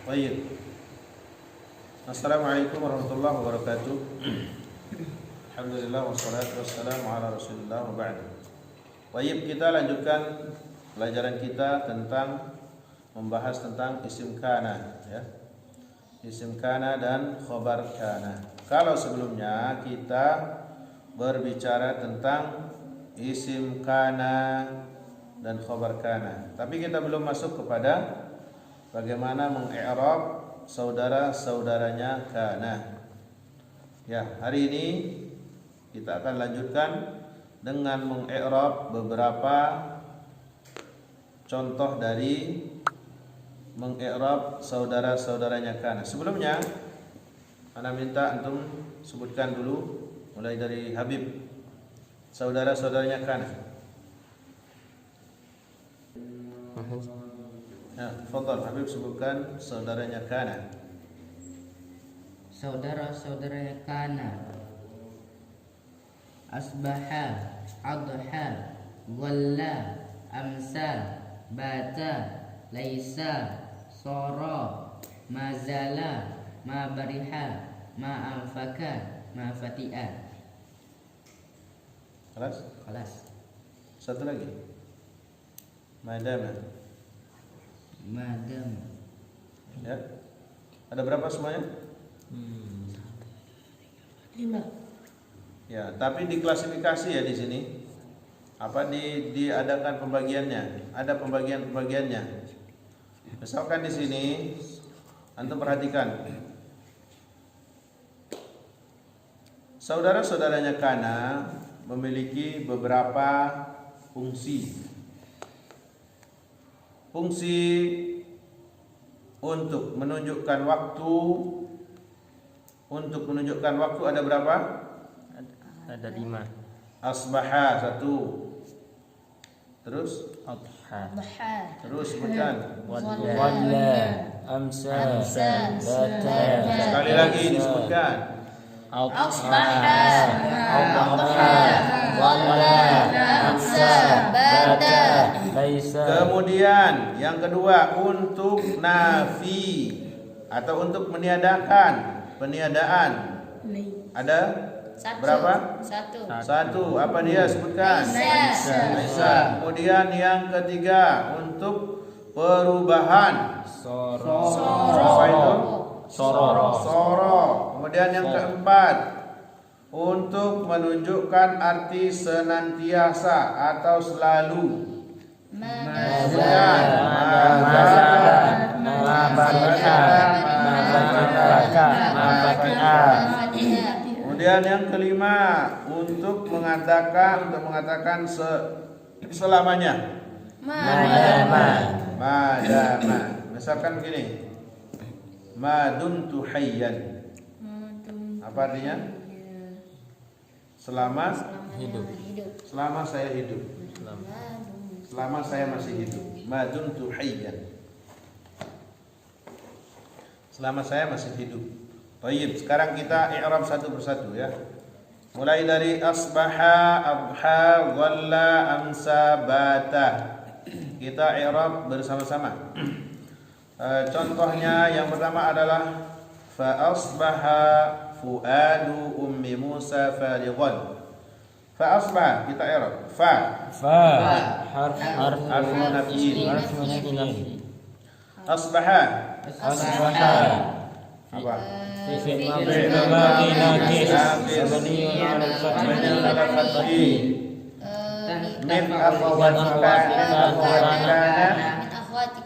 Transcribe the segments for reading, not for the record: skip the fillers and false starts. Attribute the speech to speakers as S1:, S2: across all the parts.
S1: Baik. Assalamualaikum warahmatullahi wabarakatuh. Alhamdulillah wassalatu wassalamu ala Rasulillah wa ba'du. Baik, kita lanjutkan pelajaran kita tentang membahas tentang isim kana ya. Isim kana dan khobar kana. Kalau sebelumnya kita berbicara tentang isim kana dan khobar kana, tapi kita belum masuk kepada bagaimana mengi'rab saudara-saudaranya kana. Ya, hari ini kita akan lanjutkan dengan mengi'rab beberapa contoh dari mengi'rab saudara-saudaranya kana. Sebelumnya ana minta antum sebutkan dulu mulai dari Habib saudara-saudaranya kana. Ya, fadhal Habib sebutkan saudaranya kana.
S2: Saudara-saudaranya kana: asbaha, adha, dhalla, amsa, bata, laisa, sara, mazala, ma bariha, ma anfaka, ma fati'a. Kelas.
S1: Satu lagi. Madam. Ya. Ada berapa semuanya?
S3: 5.
S1: Ya, tapi diklasifikasi ya di sini. Apa diadakan pembagiannya? Ada pembagiannya. Misalkan di sini antum perhatikan. Saudara-saudaranya kana memiliki beberapa fungsi. Fungsi untuk menunjukkan waktu. Untuk menunjukkan waktu ada berapa?
S4: Ada 5.
S1: Asbaha 1. Terus?
S4: Adha,
S1: Terus sebutkan.
S4: dhalla, amsa, bata.
S1: Sekali lagi disebutkan.
S4: Asbaha, adha, dhalla, amsa, bata, laisa.
S1: Kemudian yang kedua untuk nafi atau untuk meniadakan, peniadaan. Ada berapa? 1. Apa dia sebutkan? Laisa. Kemudian yang ketiga untuk perubahan. Apa itu? Soro. Kemudian yang keempat untuk menunjukkan arti senantiasa atau selalu. Kemudian kemudian yang kelima untuk mengatakan selamanya. Madama. Misalkan begini. Madumtu hayyan. Apa artinya? Selama
S4: Hidup.
S1: Selama saya hidup. Selama saya masih hidup. Madumtu hayyan. Selama saya masih hidup. Baik, sekarang kita i'rab satu persatu ya. Mulai dari asbaha, adha, dhalla, amsa, bata. Kita i'rab bersama-sama. Contohnya yang pertama adalah fa asbaha fuadu ummi Musa farighan. Fa asbaha kita i'rab. Fa harfu nafyin. Asbaha apa?
S4: Fi'il madhi naqis mabniun 'ala al-fathi
S1: min akhawati kana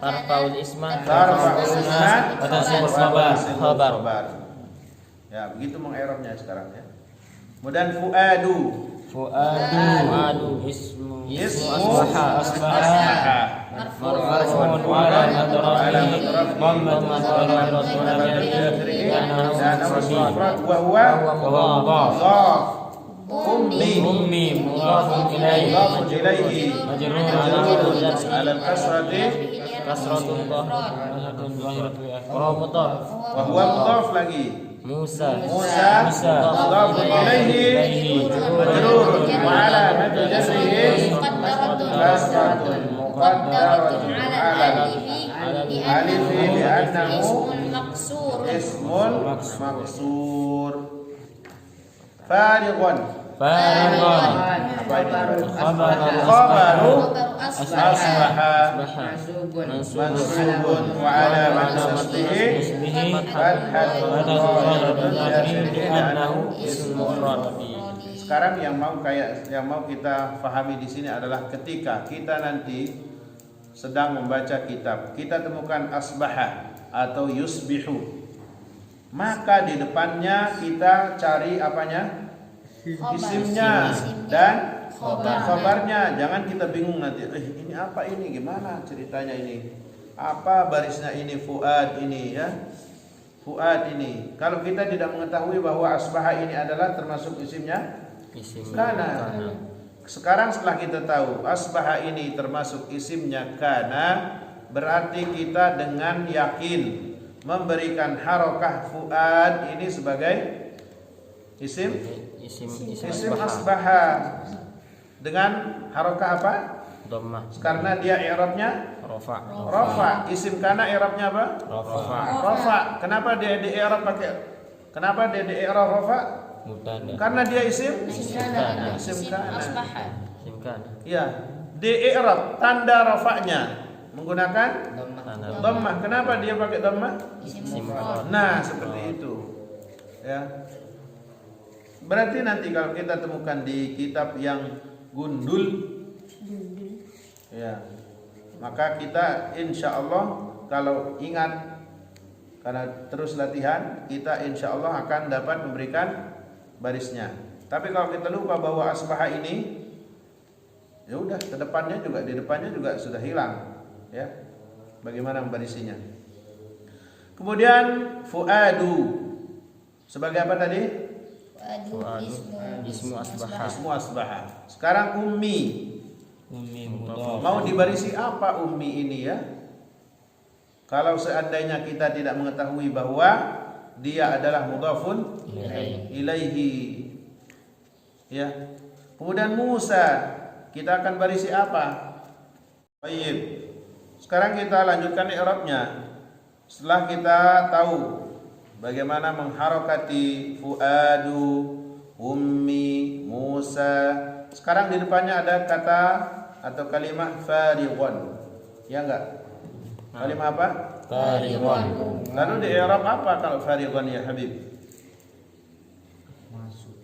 S4: tarfa'ul isma
S1: wa
S4: tasbihul khabar.
S1: Ya, begitu mengi'rabnya sekarang ya. Kemudian fuadu
S4: ismu
S1: asbaha
S4: marfu'un wa 'alamatun
S1: wa huwa mudhaf. Ummi
S4: mudhafun ilaihi
S1: majrurun 'ala al-kasrati
S4: kasratun
S1: wa huwa mudhaf lagi.
S4: Musa
S1: mudhaf ilaihi majrurun wa 'alamatu jarrihi kasratun muqaddaratun 'ala alifi li'annahu
S3: ismun maqsur.
S1: ismun maksur. Farighun.
S4: Farighun.
S1: Apa ini?
S4: Khabaru
S1: Khabaru
S3: Asbaha.
S1: asbaha
S2: mansubun
S1: mansubun wa alamat nasbihi
S4: Ismihi
S1: fathatun
S4: Fathatun
S1: zahiratun
S4: li'annahu ismun mufrad.
S1: Sekarang yang mau kita pahami di sini adalah ketika kita nanti sedang membaca kitab, kita temukan asbaha atau yusbihu, maka di depannya kita cari apanya? Isimnya dan khabarnya. Jangan kita bingung nanti, ini apa ini, gimana ceritanya ini, apa barisnya ini, fuad ini ya, fuad ini. Kalau kita tidak mengetahui bahwa asbaha ini adalah termasuk isimnya kana. Sekarang setelah kita tahu asbaha ini termasuk isimnya kana, berarti kita dengan yakin memberikan harokah fuad ini sebagai isim asbaha dengan harokah apa?
S4: Dhammah.
S1: Karena dia i'rabnya
S4: Rafa.
S1: rafa. Isim kana i'rabnya apa?
S4: Rafa.
S1: Rafa. Kenapa dia di i'rab pakai? Kenapa dia di i'rab rafa?
S4: Mubtada.
S1: Karena dia isim
S3: Kana.
S1: isim kana.
S3: Asbaha.
S4: Simkan.
S1: Ya, di i'rab tanda rafa'nya menggunakan
S2: dhammah
S1: dhammah. Kenapa dia pakai dhammah?
S3: Isim mufrad.
S1: Nah, seperti itu. Ya. Berarti nanti kalau kita temukan di kitab yang gundul, ya, maka kita insya Allah kalau ingat, karena terus latihan, kita insya Allah akan dapat memberikan barisnya. Tapi kalau kita lupa bahwa asbaha ini, ya udah, ke depannya juga, di depannya juga sudah hilang, ya. Bagaimana membarisinya? Kemudian fuadu sebagai apa tadi?
S3: Fuadu
S4: Ismu asbaha.
S1: Ismu asbaha. Sekarang ummi.
S4: Ummi mudhaf.
S1: Mau dibarisi apa ummi ini ya? Kalau seandainya kita tidak mengetahui bahwa dia adalah mudhafun ilaihi. Ya. Kemudian Musa, kita akan barisi apa? Baik. Sekarang kita lanjutkan i'rabnya. Setelah kita tahu bagaimana mengharokati fuadu, ummi, Musa. Sekarang di depannya ada kata atau kalimat farighun. Ya enggak? Kalimat apa?
S4: Farighun.
S1: Lalu di i'rab apa kalau farighun ya Habib?
S2: masuk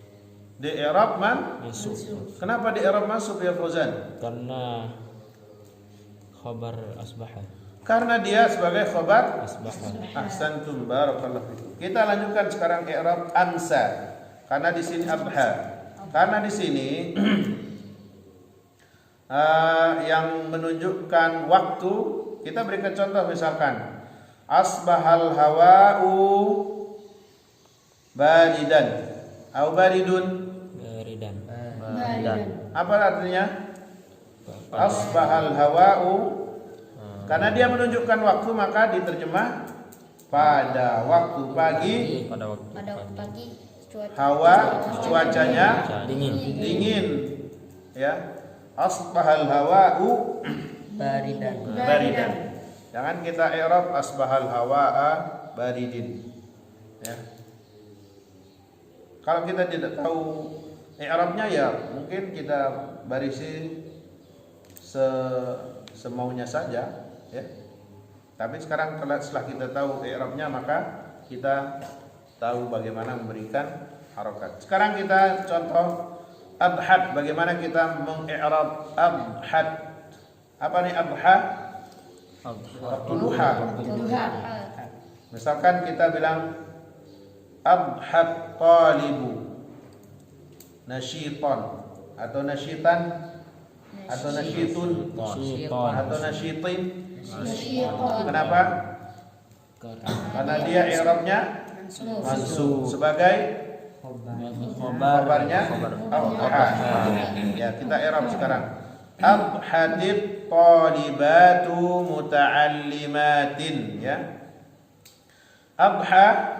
S1: Di i'rab man?
S4: Masuk.
S1: Kenapa di i'rab masuk ya Fauzan?
S4: Karena khabar asbaha.
S1: Karena dia sebagai khabar
S4: Asbaha.
S1: ahsantum barakallahu fikum. Kita lanjutkan sekarang i'rab ansa. Karena di sini abha. Karena di sini yang menunjukkan waktu, kita berikan contoh misalkan asbahal hawa'u baridan atau baridun.
S4: Baridan.
S1: Apa artinya? Asbahal hawa'u, karena dia menunjukkan waktu maka diterjemah pada waktu pagi.
S4: Pada waktu
S3: Pada pagi cuaca
S1: Hawa cuacanya
S4: dingin.
S1: ya. Asbahal hawa'u
S2: baridan
S1: baridan. Jangan kita i'rab asbahal hawa'a baridin. Ya. Kalau kita tidak tahu i'rabnya ya mungkin kita barisi semaunya saja ya. Tapi sekarang setelah kita tahu i'rabnya maka kita tahu bagaimana memberikan harokat. Sekarang kita contoh abhad, bagaimana kita mengi'rab abhad. Apa nih abhad? Waktu duha. Misalkan kita bilang abhad talibu nasyiton atau nasyitan atau nasyitun atau nasyitin. Kenapa? Karena dia i'rabnya mansub sebagai khabarnya abhad. Ya, kita i'rab sekarang. Abhadit talibatu muta'allimatin ya. Abha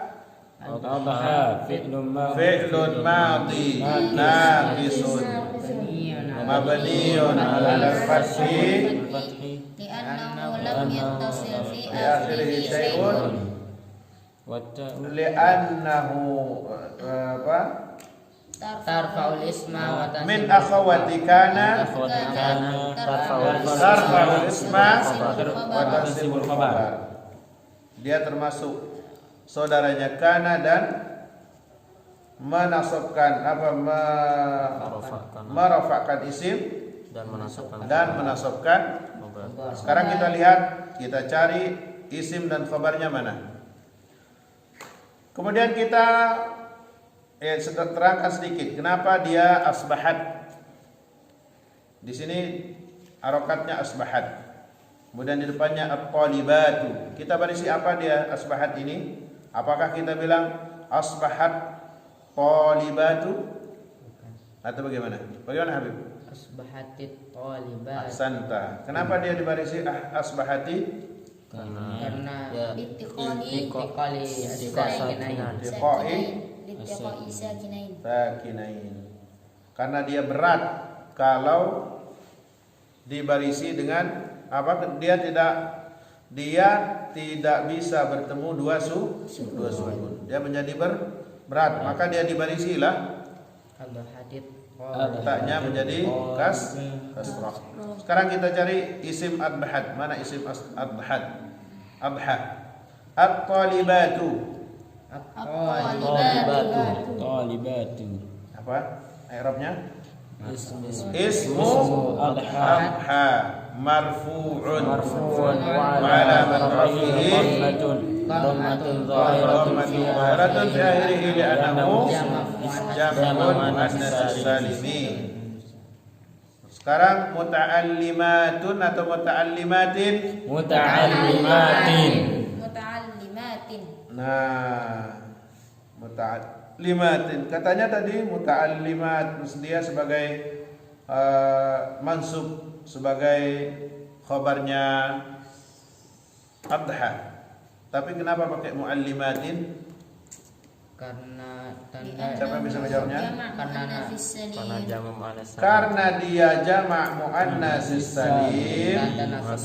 S1: fi'lun madhi naqisun mabniun 'ala al-fathi
S3: li'annahu lam yattasil fi
S1: akhirih syai'un
S4: wa ta'u
S1: li'annahu apa
S2: Tarfa'ul isma wa tansibu
S1: min akhawati kana
S4: akhwati kana
S1: tarfa'ul isma wa tansibul khabar. Dia termasuk saudaranya kana dan menasabkan merafa'kan isim dan menasabkan khabar. Sekarang kita lihat, kita cari isim dan khabarnya mana. Kemudian kita terangkan sedikit kenapa dia asbahat. Di sini harokatnya asbahat. Kemudian di depannya at-talibatu. Kita barisi apa dia asbahat ini? Apakah kita bilang asbahat talibatu atau bagaimana? Bagaimana Habib?
S2: asbahatit talibat.
S1: Ahsanta. Kenapa dia dibarisi asbahati?
S2: Karena
S3: Litiqali
S1: sakinain. Karena dia berat kalau dibarisi dengan apa? Dia tidak bisa bertemu dua sukun. Dia menjadi berat, maka dia dibarisilah
S2: asbahatit
S1: taknya menjadi kasrah. Sekarang kita cari isim adbahat. Mana isim adbahat? Abha. At-talibatu.
S4: talibatu
S1: Apa i'rabnya?
S4: ismu
S1: Abha marfu'un
S4: wa
S1: wa alamat rafihi
S4: dhammatun
S1: dhahiratun fi akhirih li'annahu jam'un muannas salimi. Sekarang muta'allimatun atau muta'allimatin?
S4: muta'allimatin.
S1: Nah, muta'allimatin. Katanya tadi muta'allimat dia sebagai mansub, sebagai khabarnya adha. Tapi kenapa pakai mu'allimatin?
S2: karena tanda
S1: Siapa yang bisa menjawabnya?
S2: karena
S1: Dia jamak muannas salim.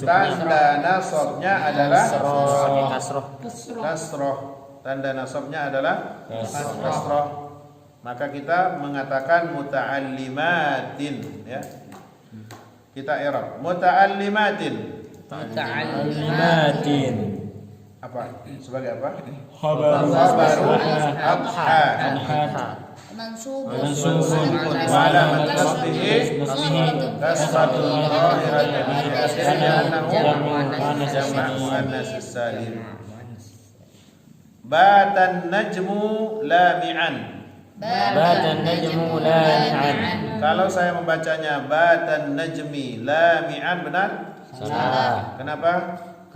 S1: Tanda nasabnya adalah kasroh. Tanda nasabnya adalah kasroh. Maka kita mengatakan muta'allimatin, ya. Kita i'rab muta'allimatin. Apa? Sebagai apa?
S4: Khabaru
S1: abha.
S3: Mansubun
S1: Wa alamat nasbihi kasratun dhahiratun fi akhirih annahu jamak muannas salim. Batan najmu lami'an.
S4: batan najmu lami'an.
S1: Kalau saya membacanya batan najmi lami'an, benar?
S4: Salah.
S1: Kenapa?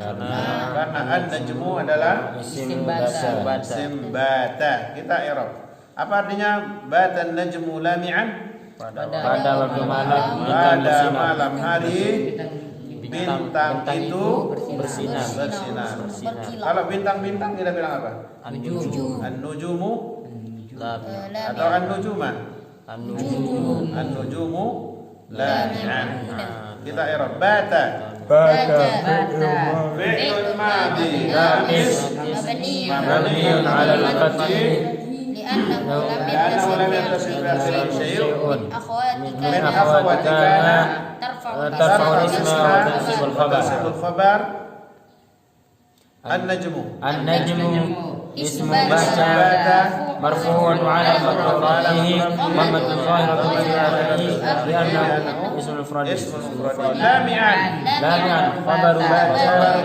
S4: Karena
S1: an-najmu adalah
S4: isim bata.
S1: isim bata. Kita i'rab. Apa artinya batan najmu lami'an?
S4: Pada waktu malam
S1: Pada malam hari bintang itu
S4: bersinar.
S1: Kalau bintang-bintang kita bilang apa?
S2: An-nujum.
S1: An-nujumu
S4: Lami'an.
S1: atau an-nujuma?
S4: An-nujum.
S1: An-nujumu lami'an. Kita i'rab bata fi'lun madhi naqis mabniun 'ala al-fathi لأنه لم يتصل بآخره شيء من أخوات كان
S4: ترفع الاسم وتنصب
S1: الخبر النجم اسم بات
S4: مرفوع على رفعه ضمة ظاهرة في آخره لأنه اسم المفرد
S1: لامعا
S4: خبر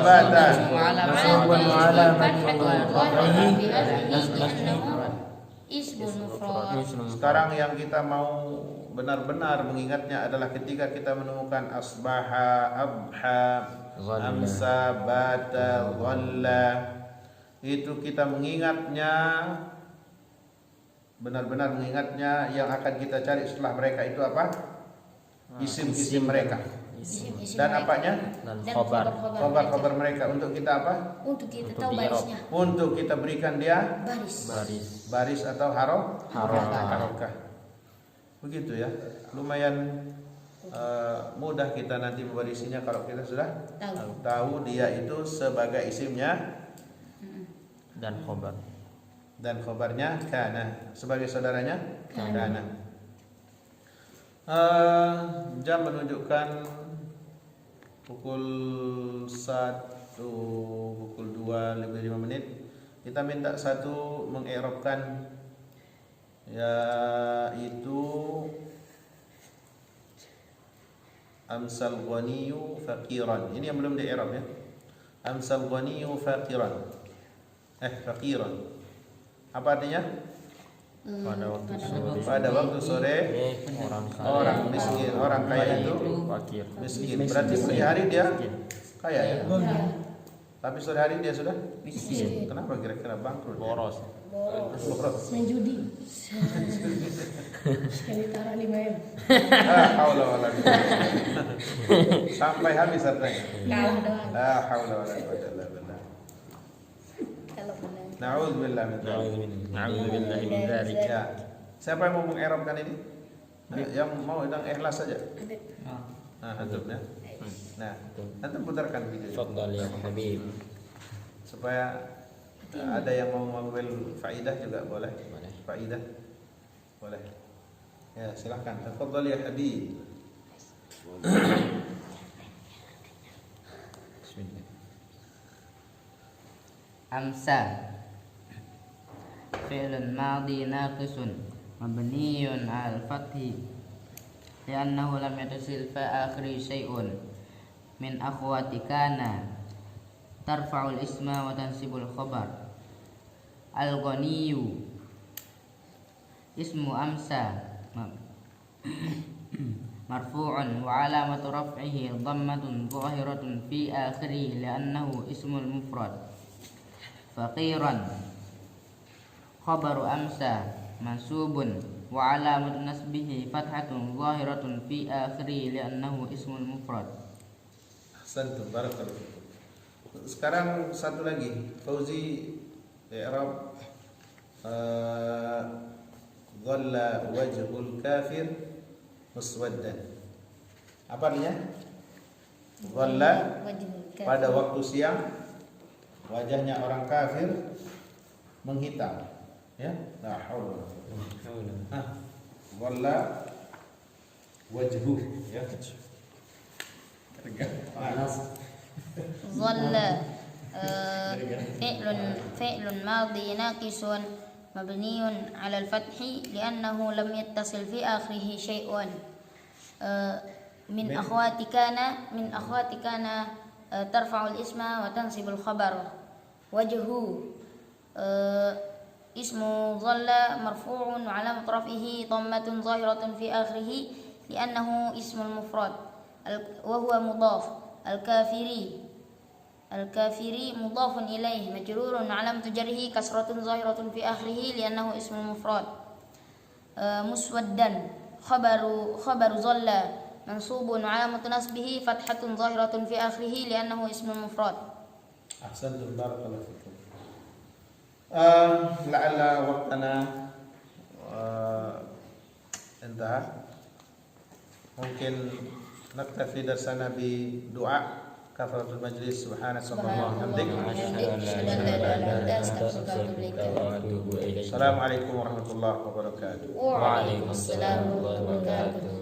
S4: بات
S2: منصوب
S4: على رفعه
S1: Sekarang yang kita mau benar-benar mengingatnya adalah ketika kita menemukan asbaha, abha, amsa, bata, dhalla. Itu kita mengingatnya, benar-benar mengingatnya. Yang akan kita cari setelah mereka itu apa? Isim-isim mereka. Dan apanya? Khabar-khabar mereka. Untuk kita apa?
S3: Untuk kita tahu barisnya.
S1: Untuk kita berikan dia baris atau harokah. Begitu ya. Lumayan mudah kita nanti mewarisinya kalau kita sudah
S3: Tahu.
S1: tahu dia itu sebagai isimnya
S4: dan khobar.
S1: dan khobarnya kana, sebagai saudaranya kana. Jam menunjukkan pukul 1, pukul 2 lebih 5 menit. Kita minta satu mengi'rabkan, yaitu amsal ghaniyu faqiran. Ini yang belum di-i'rab ya. Amsal ghaniyu faqiran. Faqiran. Apa artinya? Pada waktu sore orang miskin, orang kaya itu
S4: fakir.
S1: miskin. Berarti sore hari dia kaya ya. Tapi sore hari dia sudah
S2: Miskin.
S1: Kenapa kira-kira bangkrut?
S4: Boros.
S1: Boros.
S3: Main judi. Sekali taruh 5M.
S1: Haula wala quwwata. Sampai habis hartanya.
S3: Kalah doang.
S1: La haula wala quwwata illa billah.
S3: Kalau menang.
S1: Na'udzubillah min dzalik.
S4: Na'udzubillah min dzalik.
S1: Ya. Siapa yang mau mengi'rabkan ini? Yang mau yang ikhlas saja. Nah, antum ya. Nah, antum putarkan video
S4: Tafadhal ya Habib.
S1: supaya ada yang mau mengambil faidah juga boleh. Faidah boleh. Ya, silakan. Tafadhal ya Habib.
S4: Bismillah.
S2: Amsa fi'lun madhi naqisun mabniyun 'ala al-fathi li'annahu lam yattasil fi akhiri syai'un min akhwati kana tarfa'ul isma wa tansibul khabar. Al-ghaniyu ismu amsa marfu'un wa 'alamatu raf'ihi dhammatun zahiratun fi akhirih li'annahu ismul mufrad. Faqiran khabaru amsa mansubun wa 'alamatu nasbihi fathatun zahiratun fi akhirih li'annahu ismul mufrad.
S1: Ahsantum, barakallahu fikum. Sekarang satu lagi, Fauzi i'rab dhalla wajhul kafir muswaddan. Apa artinya? Dhalla pada waktu siang wajahnya orang kafir menghitam. Ya, la haula wala quwwata. Dhalla wajhu ya.
S3: ظل فعل ماضي ناقص مبني على الفتح لأنه لم يتصل في آخره شيء من أخوات كان ترفع الاسم وتنصب الخبر. وجهه اسم ظل مرفوع وعلامة رفعه ضمة ظاهرة في آخره لأنه اسم المفرد وهو مضاف. الكافري مضاف إليه مجرور علامة جره كسرة ظاهرة في آخره لأنه اسم مفرد. مسودا خبر ظل منصوب علامة نصبه فتحة ظاهرة في آخره لأنه اسم مفرد.
S1: أحسنتم barakallahu fikum. La'alla waqtana انتهى. Mungkin naktafi darsana bi doa kafaratul majlis. Subhanallah wa bihamdik. Assalamualaikum warahmatullahi wabarakatuh.
S3: Waalaikumsalam warahmatullahi wabarakatuh.